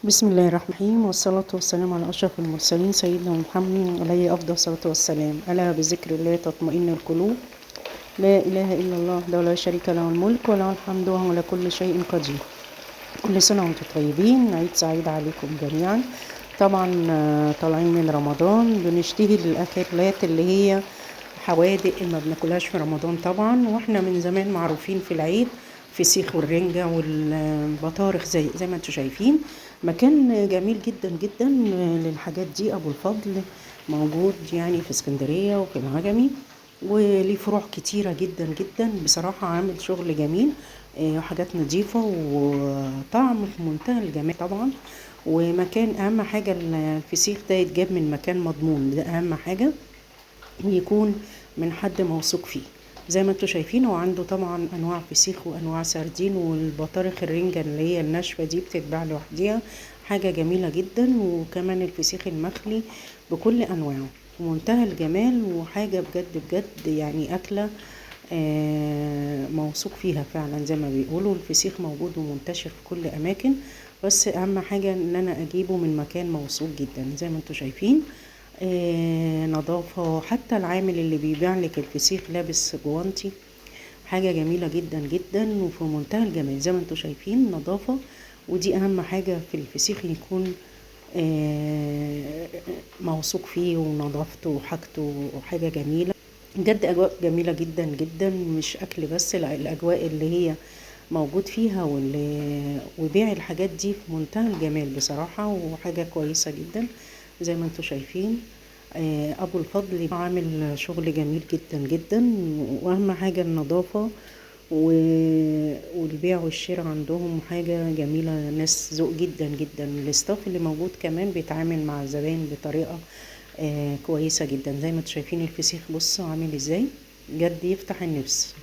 بسم الله الرحمن الرحيم، والصلاة والسلام على أشرف المرسلين سيدنا محمد عليه أفضل الصلاة والسلام. ألا بذكر الله تطمئن القلوب. لا إله إلا الله وحده لا شريك له الملك وله الحمد وهو على كل شيء قدير. كل سنة وانتم طيبين، عيد سعيد عليكم جميعا. طبعا طالعين من رمضان، بنشتهي الأكلات اللي هي حوادق ما بناكلهاش في رمضان طبعا، واحنا من زمان معروفين في العيد فسيخ والرنجة والبطارخ زي ما انتم شايفين. مكان جميل جدا جدا للحاجات دي، أبو الفضل موجود يعني في اسكندرية وفي العجمي، وليه فروع كتيرة جدا جدا. بصراحة عامل شغل جميل، وحاجات نظيفة وطعم في منتهى الجمال طبعا. ومكان أهم حاجة الفسيخ ده يتجاب من مكان مضمون، ده أهم حاجة، ويكون من حد موثوق فيه. زي ما انتم شايفين هو عنده طبعا انواع فسيخ وانواع سردين، والبطارخ الرنجة اللي هي الناشفة دي بتتباع لوحديها، حاجة جميلة جدا. وكمان الفسيخ المخلي بكل انواعه في منتهى الجمال، وحاجة بجد بجد يعني اكلة موثوق فيها فعلا. زي ما بيقولوا الفسيخ موجود ومنتشر في كل اماكن، بس اهم حاجة ان انا اجيبه من مكان موثوق جدا. زي ما انتم شايفين نظافة، حتى العامل اللي بيبيع لك الفسيخ لابس جوانتي، حاجة جميلة جدا جدا وفي منتهى الجمال. زي ما انتم شايفين نظافة، ودي اهم حاجة في الفسيخ، يكون موثوق فيه ونظافته وحاجته، حاجة جميلة بجد. اجواء جميلة جدا جدا، مش اكل بس، لا، الاجواء اللي هي موجود فيها وبيع الحاجات دي في منتهى الجمال بصراحة، وحاجة كويسة جدا. زي ما انتم شايفين ابو الفضل عامل شغل جميل جدا جدا، واهم حاجة النظافة والبيع والشراء عندهم حاجة جميلة، ناس ذوق جدا جدا. الاستاف اللي موجود كمان بيتعامل مع الزبائن بطريقة كويسة جدا. زي ما انتم شايفين الفسيخ بصوا عامل ازاي، بجد يفتح النفس،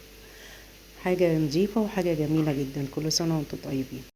حاجة نظيفة وحاجة جميلة جدا. كل سنة وانتم طيبين.